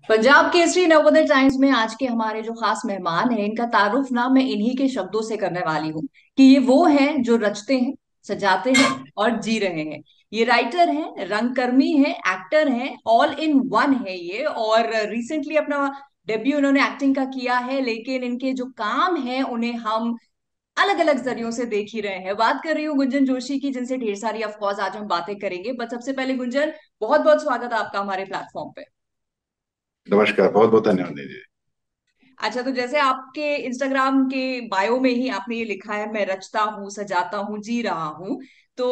Punjab Kesari Navodaya times में आज के हमारे जो खास मेहमान हैं, इनका तारुफ ना मैं इन्हीं के शब्दों से करने वाली हूँ कि ये वो हैं जो रचते हैं, सजाते हैं और जी रहे हैं। ये राइटर हैं, रंगकर्मी हैं, एक्टर हैं, ऑल इन वन है ये। और रिसेंटली अपना डेब्यू इन्होंने एक्टिंग का किया है, लेकिन इनके जो काम हैं उन्हें हम अलग अलग जरियों से देख ही रहे हैं। बात कर रही हूँ गुंजन जोशी की, जिनसे ढेर सारी ऑफकोर्स आज हम बातें करेंगे। बट सबसे पहले गुंजन, बहुत बहुत स्वागत है आपका हमारे प्लेटफॉर्म पे। नमस्कार। बहुत बहुत धन्यवाद निधि जी। अच्छा, तो जैसे आपके इंस्टाग्राम के बायो में ही आपने ये लिखा है, मैं रचता हूँ, सजाता हूँ, जी रहा हूँ। तो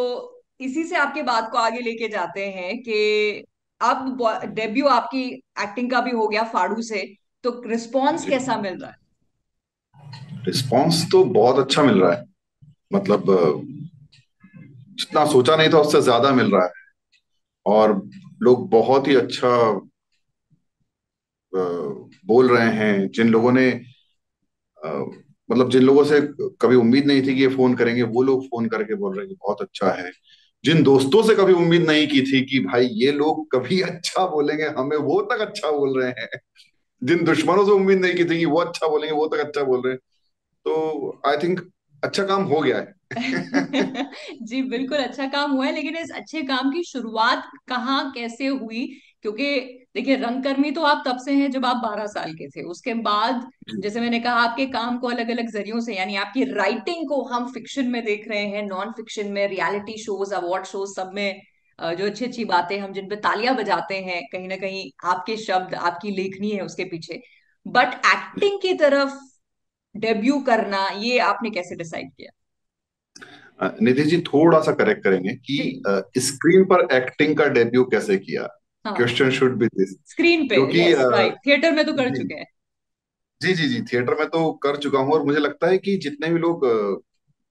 इसी से आपके बात को आगे लेके जाते हैं कि अब डेब्यू आपकी एक्टिंग का भी हो गया फाड़ू से, तो रिस्पॉन्स जी, कैसा मिल रहा है? रिस्पांस तो बहुत अच्छा मिल रहा है। मतलब जितना सोचा नहीं था उससे ज्यादा मिल रहा है। और लोग बहुत ही अच्छा अ, बोल रहे हैं। जिन लोगों ने अ, मतलब जिन लोगों से कभी उम्मीद नहीं थी कि ये फोन करेंगे, वो लोग फोन करके बोल रहे हैं कि बहुत अच्छा है। जिन दोस्तों से कभी उम्मीद नहीं की थी कि भाई ये लोग कभी अच्छा बोलेंगे हमें, वो तक अच्छा बोल रहे हैं। जिन दुश्मनों से उम्मीद नहीं की थी कि वो अच्छा बोलेंगे, वो तक अच्छा बोल रहे हैं। तो आई थिंक अच्छा काम हो गया है। जी बिल्कुल, अच्छा काम हुआ है, लेकिन इस अच्छे काम की शुरुआत कहाँ कैसे हुई? क्योंकि देखिए, रंगकर्मी तो आप तब से हैं जब आप 12 साल के थे। उसके बाद जैसे मैंने कहा, आपके काम को अलग अलग जरियों से, यानी आपकी राइटिंग को हम फिक्शन में देख रहे हैं, नॉन फिक्शन में, रियलिटी शोज, अवार्ड शोज, सब में जो अच्छी अच्छी बातें हम जिन पे तालियां बजाते हैं, कहीं ना कहीं आपके शब्द, आपकी लेखनी है उसके पीछे। बट एक्टिंग की तरफ डेब्यू करना, ये आपने कैसे डिसाइड किया? निधि जी, थोड़ा सा करेक्ट करेंगे जी। कि स्क्रीन पर एक्टिंग का डेब्यू कैसे किया। हाँ, question should be this. Screen पे, क्योंकि यस राइट, थिएटर में तो कर जी चुके हैं। जी जी जी, थिएटर में तो कर चुका हूँ। और मुझे लगता है कि जितने भी लोग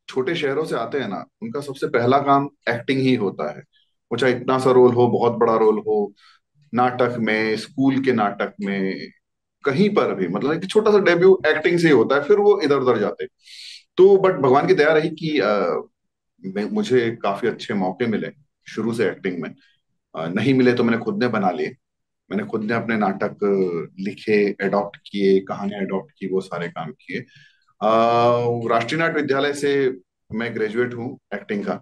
छोटे शहरों से आते हैं ना, उनका सबसे पहला काम एक्टिंग ही होता है। वो चाहे इतना सा रोल हो, बहुत बड़ा रोल हो, नाटक में, स्कूल के नाटक में, कहीं पर भी, मतलब एक छोटा सा डेब्यू एक्टिंग से ही होता है। फिर वो इधर उधर जाते। तो बट भगवान की दया रही कि मुझे काफी अच्छे मौके मिले शुरू से एक्टिंग में। नहीं मिले तो मैंने खुद ने बना लिए। मैंने खुद ने अपने नाटक लिखे, एडॉप्ट किए, कहानियां एडॉप्ट की, वो सारे काम किए। राष्ट्रीय नाट्य विद्यालय से मैं ग्रेजुएट हूँ एक्टिंग का।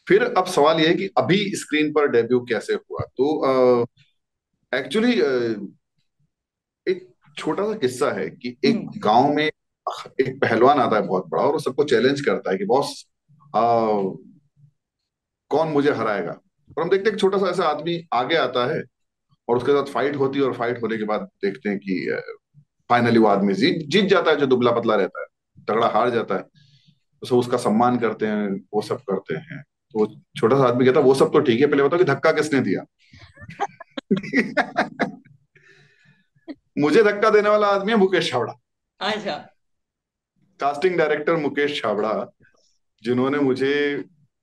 फिर अब सवाल यह है कि अभी स्क्रीन पर डेब्यू कैसे हुआ। तो एक्चुअली एक छोटा सा किस्सा है कि एक हम्म। गांव में एक पहलवान आता है बहुत बड़ा, और वो सबको चैलेंज करता है कि बॉस, कौन मुझे हराएगा। और हम देखते हैं कि छोटा सा ऐसा आदमी आगे आता है, और उसके साथ फाइट होती है। और फाइट होने के बाद देखते हैं कि फाइनली वो आदमी जीत जीत जाता है, जो दुबला पतला रहता है। तगड़ा हार जाता है। तो सब उसका सम्मान करते हैं, वो सब करते हैं। तो वो छोटा सा आदमी कहता है, वो सब तो ठीक है, पहले बताओ कि धक्का किसने दिया। मुझे धक्का देने वाला आदमी है मुकेश छाबड़ा। अच्छा। कास्टिंग डायरेक्टर मुकेश छाबड़ा, जिन्होंने मुझे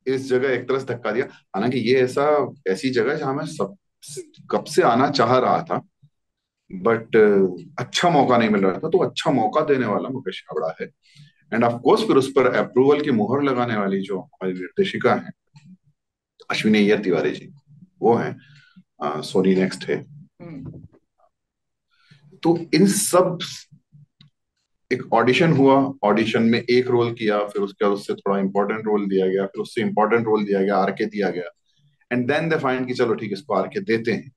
इस जगह एक तरह से धक्का दिया। हालांकि ये ऐसी जगह है जहां मैं सब कब से आना चाह रहा था। बट अच्छा मौका नहीं मिल रहा था। तो अच्छा मौका देने वाला मुकेश छाबड़ा है। एंड ऑफ कोर्स फिर उस पर अप्रूवल की मुहर लगाने वाली जो हमारी निर्देशिका है, अश्विनी अय्यर तिवारी जी, वो है। सोनी नेक्स्ट है। हम्म। तो इन सब, एक ऑडिशन हुआ। ऑडिशन में एक रोल किया, फिर उसके बाद उससे थोड़ा इंपॉर्टेंट रोल दिया गया, फिर उससे इंपॉर्टेंट रोल दिया गया, आरके दिया गया। एंड देन दे फाइंड कि चलो ठीक है, इसको आरके देते हैं।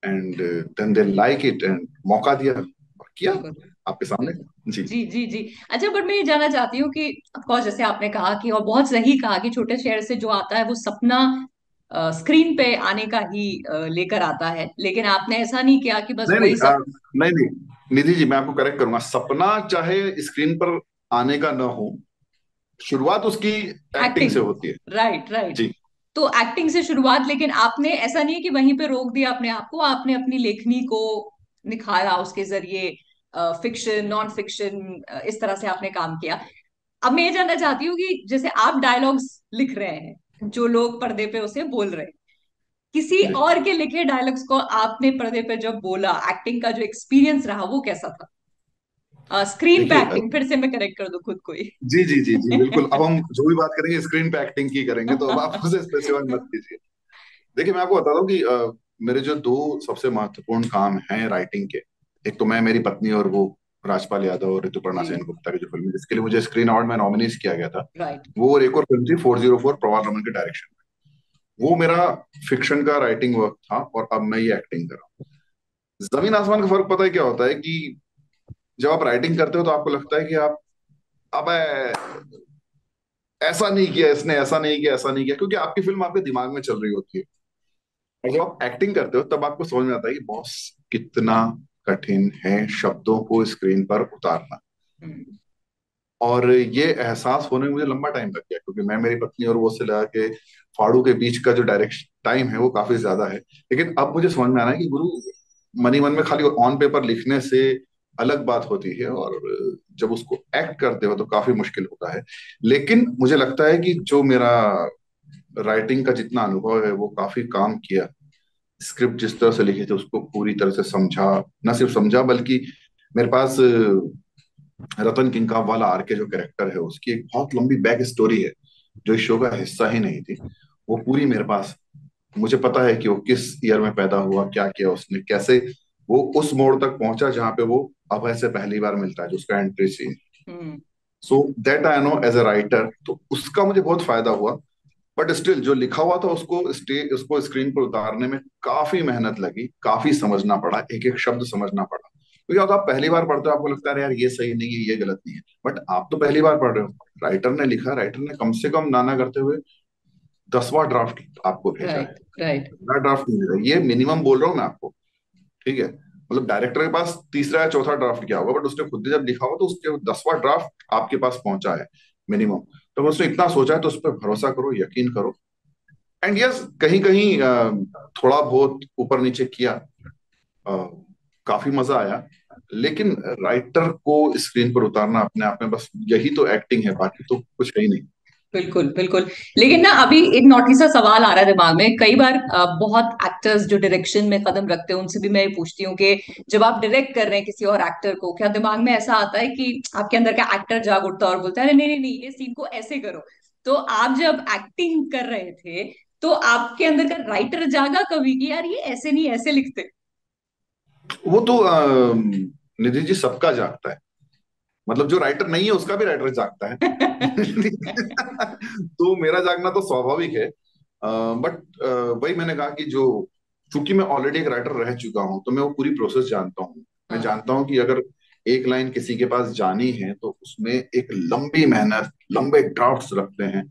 And then they like it, and मौका दिया और किया बिल्कुल आपके सामने। बिल्कुल। जी जी जी जी। अच्छा, बट मैं ये जानना चाहती हूँ कि ऑफकोर्स जैसे आपने कहा कि, और बहुत सही कहा कि छोटे शहर से जो आता है वो सपना स्क्रीन पे आने का ही लेकर आता है, लेकिन आपने ऐसा नहीं किया कि बस नहीं नहीं वही सब। नहीं नहीं, निधि जी, मैं आपको करेक्ट करूंगा। सपना चाहे स्क्रीन पर आने का ना हो, शुरुआत उसकी एक्टिंग से होती है। Acting, right right. जी तो एक्टिंग से शुरुआत, लेकिन आपने ऐसा नहीं है कि वहीं पे रोक दिया अपने आप को, आपने अपनी लेखनी को निखारा उसके जरिए, फिक्शन, नॉन फिक्शन, इस तरह से आपने काम किया। अब मैं ये जानना चाहती हूँ कि जैसे आप डायलॉग्स लिख रहे हैं, जो लोग पर्दे पे उसे बोल रहे हैं, किसी जी। और के लिखे डायलॉग्स को आपने पर्दे पे जब बोला, एक्टिंग का जो एक्सपीरियंस रहा वो कैसा था? स्क्रीन पे देखिए, एक्टिंग, फिर से मैं करेक्ट कर दूं खुद को ही। जी जी जी जी, बिल्कुल। अब हम जो भी बात करेंगे स्क्रीन पे एक्टिंग की करेंगे, तो अब आप उसे स्पेसिफाई मत कीजिए। देखिए, मैं आपको बताता हूँ कि मेरे जो दो सबसे महत्वपूर्ण काम हैं राइटिंग के, एक तो मैं, मेरी पत्नी और वो राजपाल यादव और ऋतुपर्णा जी। सेन गुप्ता की जो फिल्म है जिसके लिए मुझे स्क्रीन अवार्ड में नॉमिनेट किया गया था, राइट। वो और एक और फिल्म थी 404 प्रवाल रमन के डायरेक्शन में। वो मेरा फिक्शन का राइटिंग वर्क था और अब मैं ये एक्टिंग कर रहा हूँ। जमीन आसमान का फर्क पता है क्या होता है कि जब आप राइटिंग करते हो तो आपको लगता है कि आप, अब ऐसा नहीं किया इसने, ऐसा नहीं किया, ऐसा नहीं किया, क्योंकि आपकी फिल्म आपके दिमाग में चल रही होती है। और जब आप एक्टिंग करते हो तब आपको समझ में आता है कि बॉस कितना कठिन है शब्दों को स्क्रीन पर उतारना। हम्म। और ये एहसास होने में मुझे लंबा टाइम लग गया, क्योंकि मैं, मेरी पत्नी और वो से लगा के फाड़ू के बीच का जो डायरेक्शन टाइम है वो काफी ज्यादा है। लेकिन अब मुझे समझ में आ रहा है कि गुरु, मनी मन में खाली ऑन पेपर लिखने से अलग बात होती है, और जब उसको एक्ट करते हो तो काफी मुश्किल होता है। लेकिन मुझे लगता है कि जो मेरा राइटिंग का जितना अनुभव है वो काफी काम किया। स्क्रिप्ट जिस तरह से लिखी थी उसको पूरी तरह से समझा, ना सिर्फ समझा बल्कि मेरे पास रतन किंकाव वाला आर के जो कैरेक्टर है उसकी एक बहुत लंबी बैक स्टोरी है जो इस शो का हिस्सा ही नहीं थी, वो पूरी मेरे पास। मुझे पता है कि वो किस ईयर में पैदा हुआ, क्या किया उसने, कैसे वो उस मोड़ तक पहुंचा जहां पे वो अभय से पहली बार मिलता है, जो उसका entry scene. Hmm. So that I know as a writer, तो उसका मुझे बहुत फायदा हुआ। बट स्टिल जो लिखा हुआ था उसको स्क्रीन पर उतारने में काफी मेहनत लगी, काफी समझना पड़ा, एक एक शब्द समझना पड़ा, क्योंकि अगर आप पहली बार पढ़ते हो आपको लगता है यार ये सही नहीं है, ये गलत नहीं है। बट आप तो पहली बार पढ़ रहे हो, राइटर ने लिखा, राइटर ने कम से कम नाना करते हुए 10वां ड्राफ्ट आपको भेजा है। राइट। राइट। पहला ड्राफ्ट नहीं भेजा, ये मिनिमम बोल रहा हूँ मैं आपको। ठीक है, मतलब डायरेक्टर के पास तीसरा या चौथा ड्राफ्ट क्या होगा, बट उसने खुद ने जब लिखा हुआ तो उसके 10वां ड्राफ्ट आपके पास पहुंचा है मिनिमम। तो उसने इतना सोचा है तो उस पर भरोसा करो, यकीन करो। एंड यस, कहीं कहीं थोड़ा बहुत ऊपर नीचे किया, काफी मजा आया। लेकिन राइटर को स्क्रीन पर उतारना अपने आप में बस यही तो एक्टिंग है, बाकी तो कुछ है ही नहीं। बिल्कुल बिल्कुल। लेकिन ना अभी एक नौटी सा सवाल आ रहा है दिमाग में कई बार, बहुत एक्टर्स जो डायरेक्शन में कदम रखते हैं उनसे भी मैं ये पूछती हूँ कि जब आप डायरेक्ट कर रहे हैं किसी और एक्टर को, क्या दिमाग में ऐसा आता है कि आपके अंदर का एक्टर जाग उठता है और बोलता है अरे नहीं नहीं नहीं, ये सीन को ऐसे करो। तो आप जब एक्टिंग कर रहे थे तो आपके अंदर का राइटर जागा कभी कि यार ये ऐसे नहीं ऐसे लिखते? वो तो निधि जी सबका जागता है, मतलब जो राइटर नहीं है उसका भी राइटर जागता है। तो मेरा जागना तो स्वाभाविक है। बट वही मैंने कहा कि जो, चूंकि मैं ऑलरेडी एक राइटर रह चुका हूं तो मैं वो पूरी प्रोसेस जानता हूँ। मैं हाँ। जानता हूँ कि अगर एक लाइन किसी के पास जानी है तो उसमें एक लंबी मेहनत, लंबे ड्राफ्ट्स लगते हैं।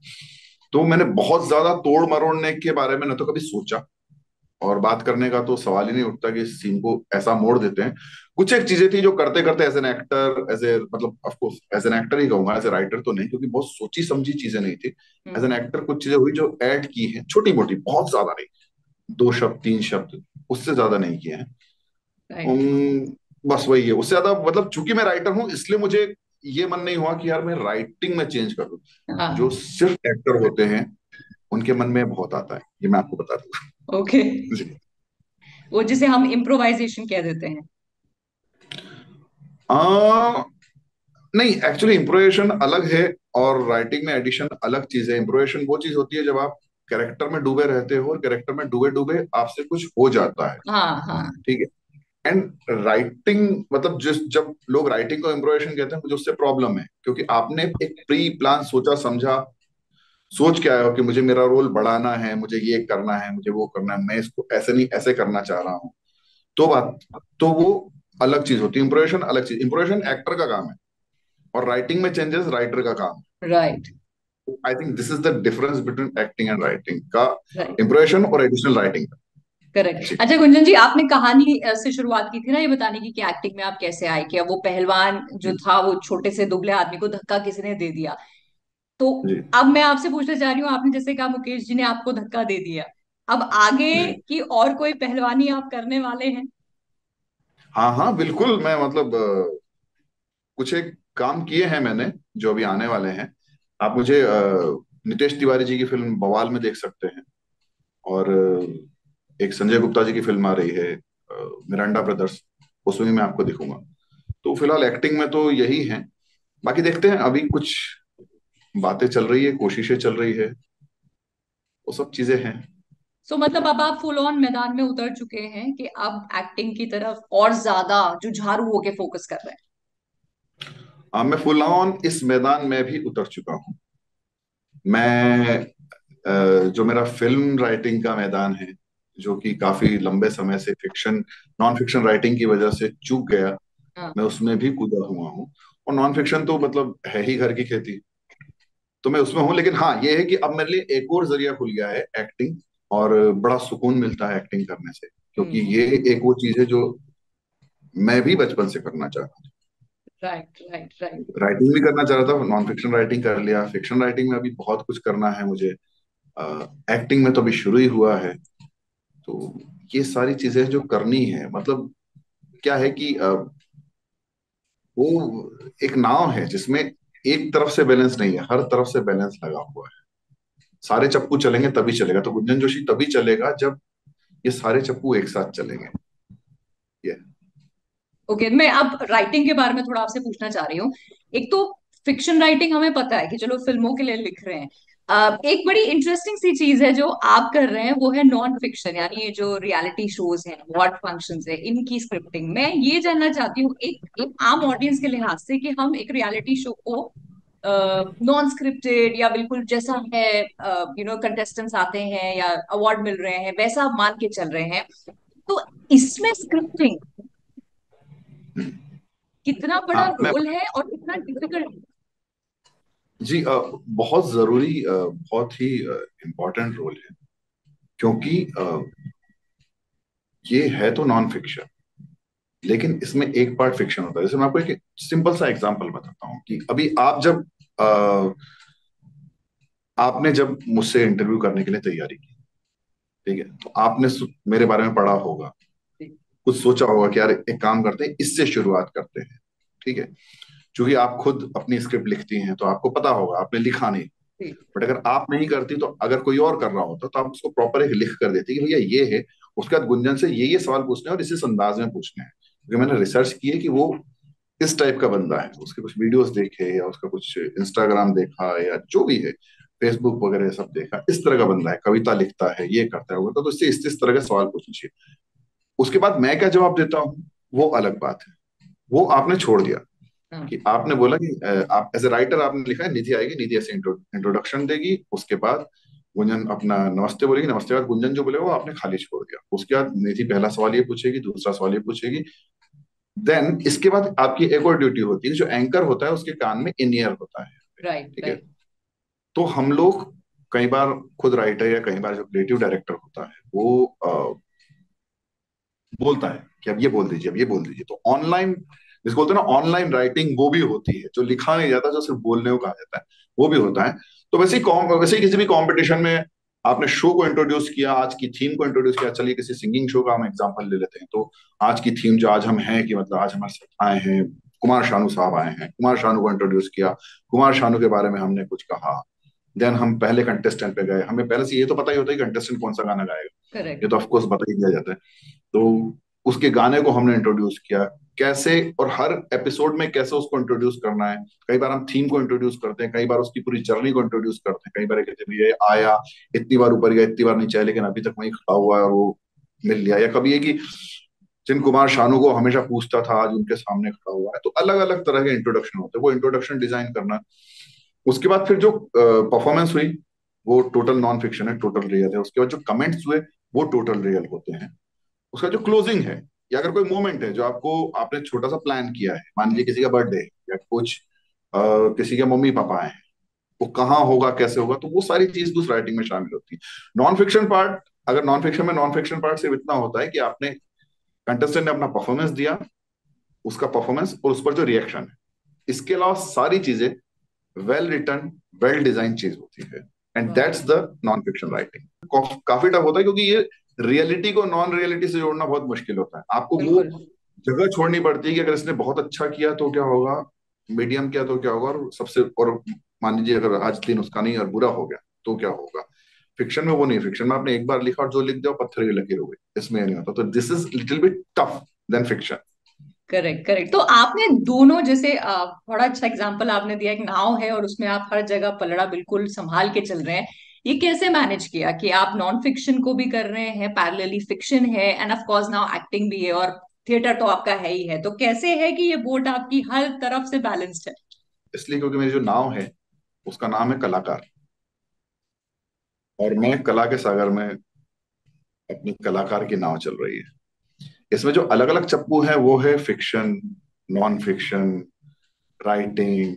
तो मैंने बहुत ज्यादा तोड़ मरोड़ने के बारे में न तो कभी सोचा, और बात करने का तो सवाल ही नहीं उठता कि इस सीन को ऐसा मोड़ देते हैं। कुछ एक चीजें थी जो करते करते as an actor, as a, मतलब of course as an actor ही कहूंगा, एज ए राइटर तो नहीं, क्योंकि बहुत सोची समझी चीजें नहीं थी। As an hmm. एक्टर कुछ चीजें हुई जो ऐड की हैं, छोटी मोटी, बहुत ज्यादा नहीं, 2 शब्द 3 शब्द, उससे ज्यादा नहीं किए हैं। राइट। बस वही है, उससे ज्यादा मतलब चूंकि मैं राइटर हूँ इसलिए मुझे ये मन नहीं हुआ कि यार मैं राइटिंग में चेंज कर दूं। जो हाँ। सिर्फ एक्टर होते हैं उनके मन में बहुत आता है, ये मैं आपको बता दूं। ओके। जी। वो जिसे हम इम्प्रोवाइजेशन कह देते हैं। आ, नहीं, एक्चुअली इम्प्रोवेशन अलग है और राइटिंग में एडिशन अलग चीज है। इम्प्रोवेशन वो चीज होती है जब आप कैरेक्टर में डूबे रहते हो और कैरेक्टर में डूबे डूबे आपसे कुछ हो जाता है। हाँ हाँ। ठीक है। एंड राइटिंग मतलब जिस, जब लोग राइटिंग को इम्प्रोवेशन कहते हैं मुझे उससे प्रॉब्लम है, क्योंकि आपने एक प्री प्लान सोचा समझा, सोच के आए हो कि मुझे मेरा रोल बढ़ाना है, मुझे ये करना है, मुझे वो करना है, मैं इसको ऐसे नहीं ऐसे करना चाह रहा हूँ। तो बात, तो वो अलग चीज होती है, इम्प्रोवेशन अलग चीज। इम्प्रोवेशन एक्टर का काम है और राइटिंग में चेंजेस राइटर का काम है। Right. I think this is the difference between acting and writing का, राइट। इम्प्रोवेशन और एडिशनल राइटिंग का। करेक्ट। जी अच्छा गुंजन जी, आपने कहानी से शुरुआत की थी ना ये बताने की कि एक्टिंग में आप कैसे आए, क्या वो पहलवान जो जी था वो छोटे से दुबले आदमी को धक्का किसी ने दे दिया? तो जी अब मैं आपसे पूछना चाह रही हूँ, आपने जैसे कहा मुकेश जी ने आपको धक्का दे दिया, अब आगे जी। की और कोई पहलवानी आप करने वाले हैं? हाँ हाँ बिल्कुल, मैं मतलब कुछ एक काम किए हैं मैंने जो अभी आने वाले हैं। आप मुझे नितेश तिवारी जी की फिल्म बवाल में देख सकते हैं, और एक संजय गुप्ता जी की फिल्म आ रही है मिरांडा ब्रदर्स, उसमें भी मैं आपको दिखूंगा। तो फिलहाल एक्टिंग में तो यही है, बाकी देखते हैं, अभी कुछ बातें चल रही है, कोशिशें चल रही है, वो सब चीजें हैं। सो मतलब अब आप फुल ऑन मैदान में उतर चुके हैं कि अब एक्टिंग की तरफ और ज्यादा जुझारू होके फोकस कर रहे मैं फुल ऑन इस मैदान में भी उतर चुका हूँ। मैं जो मेरा फिल्म राइटिंग का मैदान है, जो कि काफी लंबे समय से फिक्शन नॉन फिक्शन राइटिंग की वजह से चूक गया, हैं? मैं उसमें भी कूदा हुआ हूँ। और नॉन फिक्शन तो मतलब है ही घर की खेती, तो मैं उसमें हूँ। लेकिन हाँ, ये है कि अब मेरे लिए एक और जरिया खुल गया है एक्टिंग, और बड़ा सुकून मिलता है एक्टिंग करने से, क्योंकि हम्म। ये एक वो चीज है जो मैं भी बचपन से करना चाहता राइट, राइट, राइट। हूँ। राइटिंग भी करना चाह रहा था, नॉन फिक्शन राइटिंग कर लिया, फिक्शन राइटिंग में अभी बहुत कुछ करना है मुझे। एक्टिंग में तो अभी शुरू ही हुआ है। तो ये सारी चीजें जो करनी है, मतलब क्या है कि वो एक नाव है जिसमें एक तरफ से बैलेंस नहीं है, हर तरफ से बैलेंस लगा हुआ है। सारे चप्पू चलेंगे तभी चलेगा, तो गुंजन जोशी तभी चलेगा जब ये सारे चप्पू एक साथ चलेंगे। ये ओके, मैं अब राइटिंग के बारे में थोड़ा आपसे पूछना चाह रही हूँ। एक तो फिक्शन राइटिंग हमें पता है कि चलो फिल्मों के लिए लिख रहे हैं। एक बड़ी इंटरेस्टिंग सी चीज है जो आप कर रहे हैं, वो है नॉन फिक्शन, यानी ये जो रियलिटी शोज हैं, अवार्ड फंक्शंस है, इनकी स्क्रिप्टिंग। मैं ये जानना चाहती हूँ एक आम ऑडियंस के लिहाज से कि हम एक रियलिटी शो को नॉन स्क्रिप्टेड या बिल्कुल जैसा है, कंटेस्टेंट्स आते हैं या अवार्ड मिल रहे हैं वैसा मान के चल रहे हैं, तो इसमें स्क्रिप्टिंग कितना बड़ा हाँ, मैं रोल है और कितना डिफिकल्ट? जी बहुत जरूरी, बहुत ही इम्पोर्टेंट रोल है, क्योंकि ये है तो नॉन फिक्शन, लेकिन इसमें एक पार्ट फिक्शन होता है। जैसे मैं आपको एक सिंपल सा एग्जांपल बताता हूँ कि अभी आप जब आपने जब मुझसे इंटरव्यू करने के लिए तैयारी की, ठीक है, तो आपने मेरे बारे में पढ़ा होगा, कुछ सोचा होगा कि यार एक काम करते हैं, इससे शुरुआत करते हैं, ठीक है। क्योंकि आप खुद अपनी स्क्रिप्ट लिखती हैं तो आपको पता होगा, आपने लिखा नहीं। बट अगर आप नहीं करती, तो अगर कोई और कर रहा होता तो आप उसको प्रॉपर एक लिख कर देती कि भैया ये है, उसके बाद गुंजन से ये सवाल पूछने हैं और इसी अंदाज में पूछने हैं, क्योंकि मैंने रिसर्च की है कि वो इस टाइप का बंदा है। उसके कुछ वीडियोस देखे, या उसका कुछ इंस्टाग्राम देखा, या जो भी है, फेसबुक वगैरह सब देखा, इस तरह का बंदा है, कविता लिखता है, ये करता है, वो करता है, तो इससे इस तरह के सवाल पूछने चाहिए। उसके बाद मैं क्या जवाब देता हूँ, वो अलग बात है। वो आपने छोड़ दिया, हाँ। कि आपने बोला कि आप एज ए राइटर आपने लिखा है निधि आएगी, निधि ऐसे इंट्रोडक्शन देगी, उसके बाद गुंजन अपना नमस्ते बोलेगी, नमस्ते के बाद गुंजन जो बोलेगा वो आपने खाली छोड़ दिया। उसके बाद निधि पहला सवाल ये पूछेगी, दूसरा सवाल ये पूछेगी। देन इसके बाद आपकी एक और ड्यूटी होती है, जो एंकर होता है उसके कान में इन ईयर होता है, राइट, ठीक है। राइट। तो हम लोग कई बार, खुद राइटर या कई बार जो क्रिएटिव डायरेक्टर होता है, वो बोलता है कि अब ये बोल दीजिए, अब ये बोल दीजिए। तो ऑनलाइन, जिसको बोलते हैं ना ऑनलाइन राइटिंग, वो भी होती है, जो लिखा नहीं जाता, जो सिर्फ बोलने को कहा जाता है, वो भी होता है। तो वैसे ही किसी भी कंपटीशन में आपने शो को इंट्रोड्यूस किया, आज की थीम को इंट्रोड्यूस किया। चलिए किसी सिंगिंग शो का हम एग्जांपल ले लेते हैं, तो आज की थीम जो आज हम हैं, कि मतलब आज हमारे साथ आए हैं कुमार शानू साहब, आए हैं, कुमार शानू को इंट्रोड्यूस किया, कुमार शानू के बारे में हमने कुछ कहा। देन हम पहले कंटेस्टेंट पे गए, हमें पहले से ये तो पता ही होता है कि कंटेस्टेंट कौन सा गाना गाएगा, ये करेक्ट। तो ऑफकोर्स बता ही दिया जाता है। तो उसके गाने को हमने इंट्रोड्यूस किया कैसे, और हर एपिसोड में कैसे उसको इंट्रोड्यूस करना है। कई बार हम थीम को इंट्रोड्यूस करते हैं, कई बार उसकी पूरी जर्नी को इंट्रोड्यूस करते हैं। कई बार कहते हैं ये आया, इतनी बार ऊपर गया, इतनी बार नीचे आया, लेकिन अभी तक वहीं खड़ा हुआ है और वो मिल लिया। या कभी है कि जिन कुमार शानू को हमेशा पूछता था, आज उनके सामने खड़ा हुआ है। तो अलग अलग तरह के इंट्रोडक्शन होते हैं, वो इंट्रोडक्शन डिजाइन करना। उसके बाद फिर जो परफॉर्मेंस हुई, वो टोटल नॉन फिक्शन है, टोटल रियल है। उसके बाद जो कमेंट्स हुए, वो टोटल रियल होते हैं। उसका जो क्लोजिंग है, या अगर कोई मोमेंट है जो आपने छोटा सा प्लान किया है, मान लीजिए किसी का बर्थडे या कुछ, किसी के मम्मी पापा हैं, वो कहाँ होगा, कैसे होगा, तो वो सारी चीज उस राइटिंग में शामिल होती है। नॉन फिक्शन पार्ट, अगर नॉन फिक्शन में, नॉन फिक्शन पार्ट सिर्फ इतना होता है कि आपने, कंटेस्टेंट ने अपना परफॉर्मेंस दिया, उसका परफॉर्मेंस और उस पर जो रिएक्शन है, इसके अलावा सारी चीजें वेल रिटन, वेल डिजाइन चीज होती है। एंड वाह। That's the non fiction writing. काफी टफ होता है, क्योंकि ये रियलिटी को नॉन रियलिटी से जोड़ना बहुत मुश्किल होता है। आपको वो बिल्कुल। जगह छोड़नी पड़ती है कि अगर इसने बहुत अच्छा किया तो क्या होगा, मीडियम किया तो क्या होगा, और सबसे, और मान लीजिए अगर आज दिन उसका नहीं और बुरा हो गया तो क्या होगा। फिक्शन में वो नहीं, फिक्शन में आपने एक बार लिखा और जो लिख दिया वो पत्थर की लकीर हो गई, इसमें ये नहीं होता। तो this is little bit tough then fiction. Correct, correct. तो आपने दोनों, जैसे बड़ा अच्छा एग्जांपल आपने दिया, एक नाव है और उसमें आप हर जगह पलड़ा बिल्कुल संभाल के चल रहे हैं। ये कैसे मैनेज किया कि आप नॉन फिक्शन को भी कर रहे हैं, पैरेलली फिक्शन है, end of course now acting भी है, और थिएटर तो आपका है ही है, तो कैसे है कि ये बोट आपकी हर तरफ से बैलेंस्ड है? इसलिए क्योंकि मेरी जो नाव है उसका नाम है कलाकार, और मैं कला के सागर में, अपनी कलाकार की नाव चल रही है। इसमें जो अलग अलग चप्पू है वो है fiction, non fiction, writing,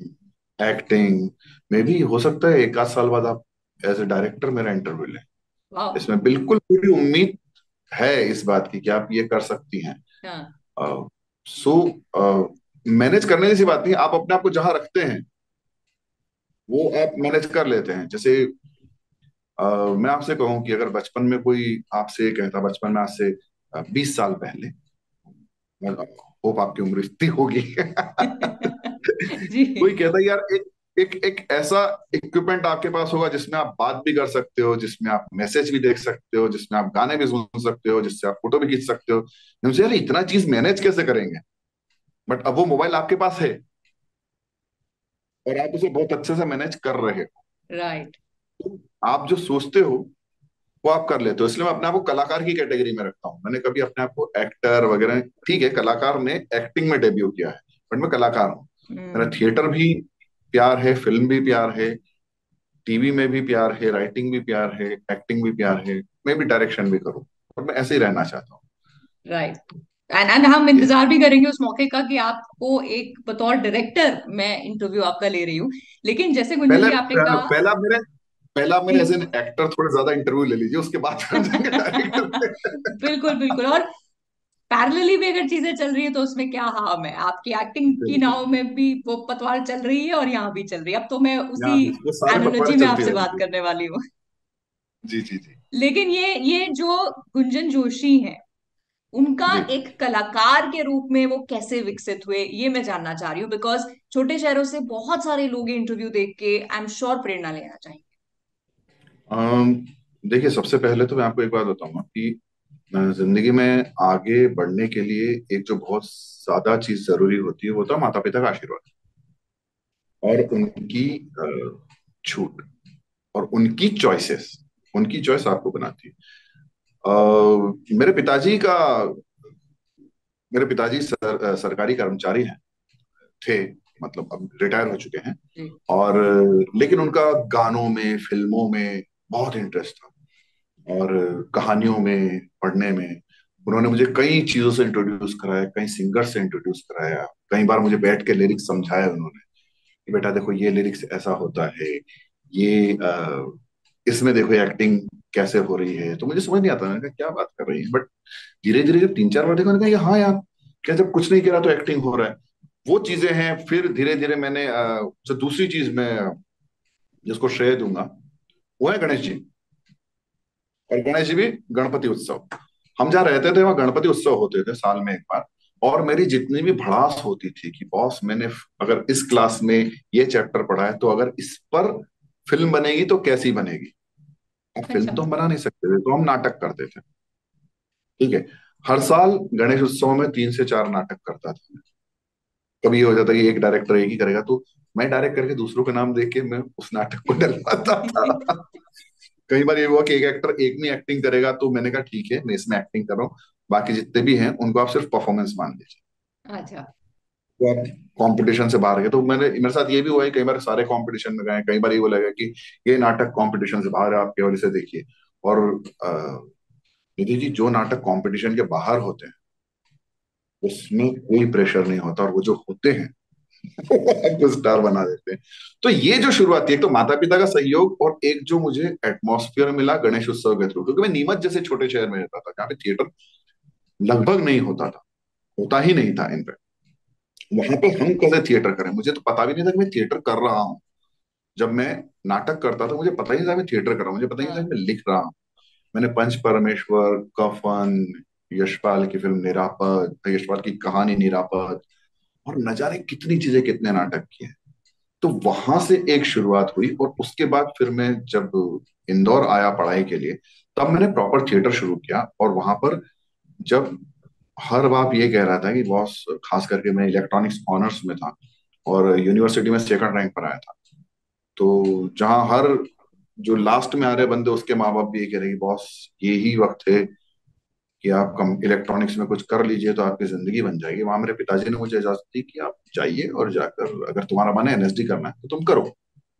acting. में भी हो सकता है एक आध साल बाद आप एज ए डायरेक्टर मेरा इंटरव्यू लें। वाह। इसमें बिल्कुल पूरी उम्मीद है इस बात की कि आप ये कर सकती हैं। हाँ। सो मैनेज करने की सी बात नहीं, आप अपने आप को जहां रखते हैं वो आप मैनेज कर लेते हैं। जैसे मैं आपसे कहूं कि अगर बचपन में कोई आपसे कहता, बचपन में आज से 20 साल पहले, होप आपकी उम्र इतनी होगी जी। कोई कहता है यार एक एक एक ऐसा इक्विपमेंट आपके पास होगा जिसमें आप बात भी कर सकते हो, जिसमें आप मैसेज भी देख सकते हो, जिसमें आप गाने भी सुन सकते हो, जिससे आप फोटो भी खींच सकते हो। मुझे यार इतना चीज मैनेज कैसे करेंगे? बट अब वो मोबाइल आपके पास है और आप उसे बहुत अच्छे से मैनेज कर रहे हो। राइट। तो आप जो सोचते हो वो आप कर लेते हो। इसलिए मैं अपने आप को कलाकार की कैटेगरी में रखता हूँ। मैंने कभी अपने आप को एक्टर वगैरह, ठीक है कलाकार ने एक्टिंग में डेब्यू किया है, बट मैं कलाकार हूँ। मेरा हम्म। थिएटर भी प्यार है, फिल्म भी प्यार है, टीवी में भी प्यार है, राइटिंग भी प्यार है, एक्टिंग भी प्यार है। मैं भी डायरेक्शन भी करूँ और मैं ऐसे ही रहना चाहता हूँ। राइट। एंड हम ये इंतजार भी करेंगे उस मौके का कि आपको एक बतौर डायरेक्टर मैं इंटरव्यू आपका ले रही हूँ। लेकिन जैसे गुंजन पहले जी आपने कहा। पहला मेरे एज एन जी। एक्टर थोड़े ज्यादा इंटरव्यू ले लीजिए, उसके बाद फिर जाएंगे डायरेक्टर पे। बिल्कुल बिल्कुल। और पैरेलली भी अगर चीजें चल रही है तो उसमें क्या हार्म है, आपकी एक्टिंग की बिल्कुल। नाव में भी वो पतवार चल रही है और यहाँ भी चल रही है। अब तो मैं उसी यहाँ भी वो सारे पतवार एनोलॉजी में चलती आपसे बात रहेंगे। करने वाली हूँ। जी जी जी। लेकिन ये जो गुंजन जोशी हैं, उनका जी। एक कलाकार के रूप में वो कैसे विकसित हुए, ये मैं जानना चाह रही हूँ, बिकॉज छोटे शहरों से बहुत सारे लोग इंटरव्यू देख के आई एम श्योर प्रेरणा लेना चाहेंगे। अम, देखिए सबसे पहले तो मैं आपको एक बात बताऊंगा कि जिंदगी में आगे बढ़ने के लिए एक जो बहुत ज्यादा चीज जरूरी होती है वो होता है माता पिता का आशीर्वाद और उनकी छूट और उनकी चॉइसेस। उनकी चॉइस आपको बनाती है। मेरे पिताजी का, मेरे पिताजी सरकारी कर्मचारी हैं, थे, मतलब अब रिटायर हो चुके हैं। जी। और लेकिन उनका गानों में, फिल्मों में बहुत इंटरेस्ट था, और कहानियों में, पढ़ने में। उन्होंने मुझे कई चीजों से इंट्रोड्यूस कराया, कई सिंगर से इंट्रोड्यूस कराया। कई बार मुझे बैठ के लिरिक्स समझाया उन्होंने कि बेटा देखो ये लिरिक्स ऐसा होता है, ये इसमें देखो एक्टिंग कैसे हो रही है। तो मुझे समझ नहीं आता, मैंने कहा क्या बात कर रही है, बट धीरे धीरे जब 3 4 बार देखा, मैंने कहा हाँ यार, क्या जब कुछ नहीं करा तो एक्टिंग हो रहा है। वो चीजें हैं। फिर धीरे धीरे मैंने जो दूसरी चीज मैं जिसको श्रेय दूंगा वो है गणेश जी। और गणेश जी भी गणपति उत्सव, हम जहाँ रहते थे वहाँ गणपति उत्सव होते थे साल में एक बार। और मेरी जितनी भी भड़ास होती थी कि बॉस मैंने अगर इस क्लास में ये चैप्टर पढ़ा है तो अगर इस पर फिल्म बनेगी तो कैसी बनेगी। अब फिल्म अच्छा। तो हम बना नहीं सकते थे तो हम नाटक करते थे। ठीक है। हर साल गणेश उत्सव में 3 से 4 नाटक करता था। कभी ये हो जाता कि एक डायरेक्टर एक ही करेगा तो मैं डायरेक्ट करके दूसरों का नाम देख के मैं उस नाटक को डलवाता था। कई बार ये हुआ कि एक एक्टर एक में एक्टिंग करेगा तो मैंने कहा ठीक है मैं इसमें एक्टिंग कर रहा हूँ, बाकी जितने भी हैं उनको आप सिर्फ परफॉर्मेंस मान लीजिए। अच्छा। तो आप कंपटीशन से बाहर गए तो मेरे साथ ये भी हुआ है, कई बार सारे कंपटीशन में गए, कई बार ये बोला गया कि ये नाटक कंपटीशन से बाहर है, आप केवल इसे देखिए। और अ, निधि जी जो नाटक कंपटीशन के बाहर होते हैं उसमें कोई प्रेशर नहीं होता, और वो जो होते हैं आपको स्टार बना देते हैं। तो ये जो शुरुआत थी, एक तो माता पिता का सहयोग और एक जो मुझे एटमॉस्फेयर मिला गणेश उत्सव के थ्रू, क्योंकि मैं नीमच जैसे छोटे शहर में रहता था जहाँ पे थिएटर लगभग नहीं होता था, होता ही नहीं था इनफैक्ट। वहां पे हम कैसे थिएटर करें, मुझे तो पता भी नहीं था कि मैं थिएटर कर रहा हूँ। जब मैं नाटक करता था मुझे पता ही नहीं था मैं थिएटर कर रहा हूँ, मुझे पता ही नहीं था कि हाँ। मैं लिख रहा हूँ। मैंने पंच परमेश्वर, कफन, यशपाल की फिल्म निरापद, यशपाल की कहानी निरापद, और न जाने कितनी चीजें, कितने नाटक किए। तो वहां से एक शुरुआत हुई, और उसके बाद फिर मैं जब इंदौर आया पढ़ाई के लिए तब मैंने प्रॉपर थिएटर शुरू किया। और वहां पर जब हर बाप ये कह रहा था कि बॉस, खास करके मैं इलेक्ट्रॉनिक्स ऑनर्स में था और यूनिवर्सिटी में सेकंड रैंक पर आया था, तो जहां हर जो लास्ट में आ रहे बंदे उसके माँ बाप भी ये कह रहे हैं कि बॉस यही वक्त है कि आप कम इलेक्ट्रॉनिक्स में कुछ कर लीजिए तो आपकी जिंदगी बन जाएगी। वहां मेरे पिताजी ने मुझे इजाजत दी कि आप जाइए और जाकर अगर तुम्हारा मन है एनएसडी करना है तो तुम करो।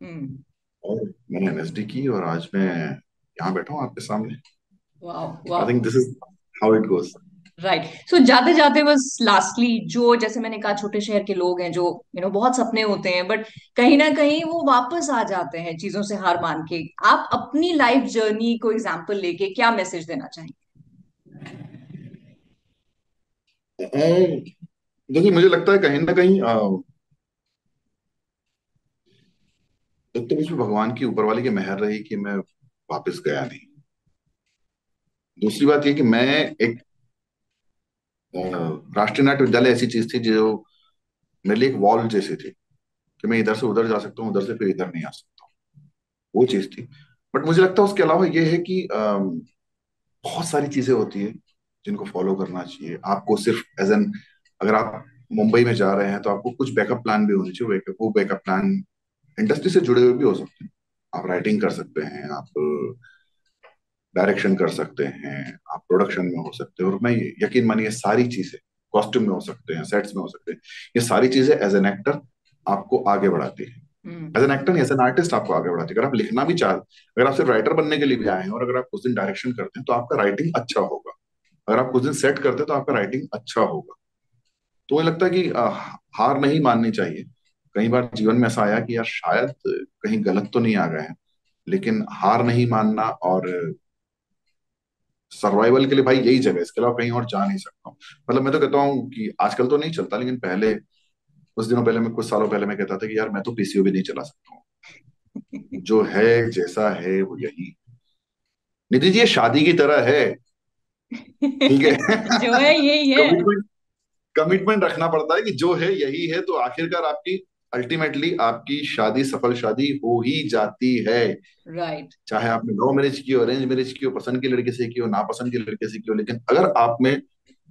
हम्म। और मैंने एनएसडी की और आज मैं यहाँ बैठा हूँ आपके सामने। वाह आई वाह। Think this is how it goes. Right. सो जाते जाते बस लास्टली, जो जैसे मैंने कहा छोटे शहर के लोग हैं जो बहुत सपने होते हैं बट कहीं ना कहीं वो वापस आ जाते हैं चीजों से हार मान के, आप अपनी लाइफ जर्नी को एग्जांपल लेके क्या मैसेज देना चाहेंगे? देखिए मुझे लगता है कहीं ना कहीं एक तो इसमें भगवान की ऊपर वाले की मेहर रही कि मैं वापस गया नहीं। दूसरी बात ये कि मैं एक अ, राष्ट्रीय नाट्य विद्यालय ऐसी चीज थी जो मेरे लिए एक वॉल जैसी थी कि मैं इधर से उधर जा सकता हूँ, उधर से फिर इधर नहीं आ सकता हूँ। वो चीज थी। बट मुझे लगता है उसके अलावा ये है कि बहुत सारी चीजें होती है जिनको फॉलो करना चाहिए आपको। सिर्फ एज एन, अगर आप मुंबई में जा रहे हैं तो आपको कुछ बैकअप प्लान भी होने चाहिए। वो बैकअप प्लान इंडस्ट्री से जुड़े हुए भी हो सकते हैं। आप राइटिंग कर सकते हैं, आप डायरेक्शन कर सकते हैं, आप प्रोडक्शन में हो सकते हैं। और मैं यकीन मानिए सारी चीजें, कॉस्ट्यूम में हो सकते हैं, सेट्स में हो सकते हैं, ये सारी चीजें एज एन एक्टर आपको आगे बढ़ाती है। हम्म। As an actor, as an artist आपको आगे बढ़ाती है। अगर आप लिखना भी चाह, अगर आप सिर्फ राइटर बनने के लिए भी आए हैं और अगर आप कुछ दिन डायरेक्शन करते हैं तो आपका राइटिंग अच्छा होगा। अगर आप कुछ दिन सेट करते हैं तो आपका राइटिंग अच्छा होगा। तो मुझे लगता है कि हार नहीं माननी चाहिए। कई बार जीवन में ऐसा आया कि यार शायद कहीं गलत तो नहीं आ गए हैं, लेकिन हार नहीं मानना और सर्वाइवल के लिए भाई यही जगह है, इसके अलावा कहीं और जा नहीं सकता हूँ। मतलब मैं तो कहता हूँ कि आजकल तो नहीं चलता, लेकिन पहले कुछ दिनों पहले, मैं कुछ सालों पहले मैं कहता था कि यार मैं तो पीसीओ भी नहीं चला सकता हूँ। जो है जैसा है वो यही। निधि जी ये शादी की तरह है, ठीक है। जो है यही है। कमिटमेंट, कमिटमेंट रखना पड़ता है कि जो है यही है, तो आखिरकार आपकी अल्टीमेटली आपकी शादी सफल शादी हो ही जाती है। राइट। चाहे आपने लव मैरिज की हो, अरेंज मैरिज की हो, पसंद की लड़के से की हो, नापसंद की लड़के से की हो, लेकिन अगर आप में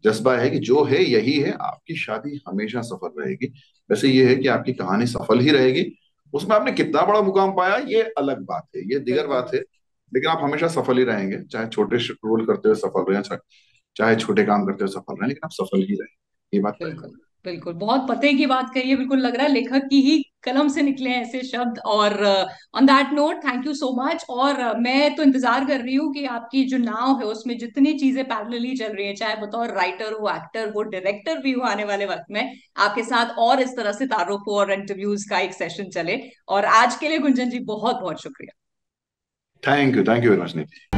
जज्बा है कि जो है यही है, आपकी शादी हमेशा सफल रहेगी। वैसे ये है कि आपकी कहानी सफल ही रहेगी। उसमें आपने कितना बड़ा मुकाम पाया ये अलग बात है, ये दिगर बिल्कुल बात है। लेकिन आप हमेशा सफल ही रहेंगे, चाहे छोटे रोल करते हुए सफल रहे, चाहे छोटे काम करते हुए सफल रहे, लेकिन आप सफल ही रहेंगे, ये बात तय है। बिल्कुल। बिल्कुल बहुत पते की बात कही है, बिल्कुल लग रहा है लेखक की ही कलम से निकले हैं ऐसे शब्द। और on that note thank you so much. और मैं तो इंतजार कर रही हूँ कि आपकी जो नाव है उसमें जितनी चीजें पैरेलली चल रही है, चाहे बतौर राइटर हो, एक्टर हो, डायरेक्टर भी हो, आने वाले वक्त में आपके साथ और इस तरह से तारुफ हो और इंटरव्यूज का एक सेशन चले। और आज के लिए गुंजन जी बहुत बहुत शुक्रिया। Thank you very much Nidhi.